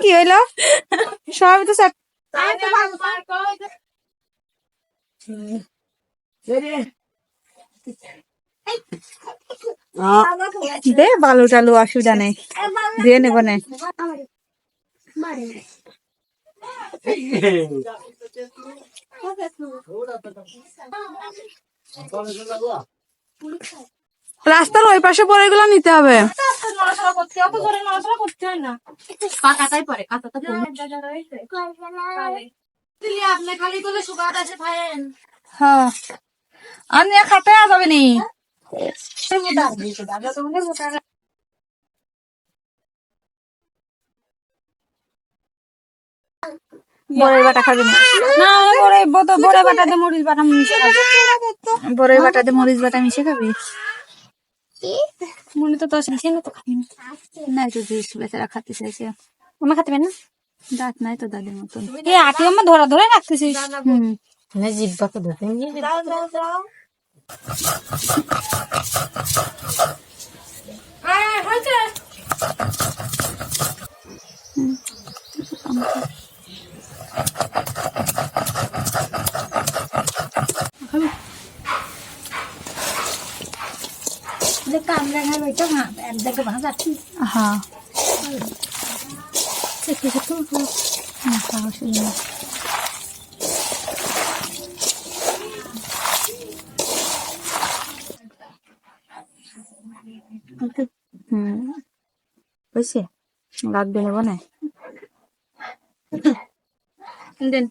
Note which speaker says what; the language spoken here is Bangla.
Speaker 1: কি হইলো সবই তো দে বালু টালু অসুবিধা নেই দিয়ে নেব না রাস্তার ওই পাশে পরে এগুলো নিতে হবে হ্যাঁ আমি খাতে যাবে নি বড়ের বাটা খাবি না বড়ে বাটাতে মরিচ বাটা মিশে খাবি বড়ের বাটাতে মরিচ বাটা মিশে খাবি মনে তো তোর মিশে না তো খাবি না তো জুস বেচারা খাতে চাইছে আমার খাতে না দাঁত নাই তো দাদির মতন এ আটি আমার ধরা ধরে রাখতেছিস জিব্বা তো ধরতে हाँ লাগবে নেব না দিন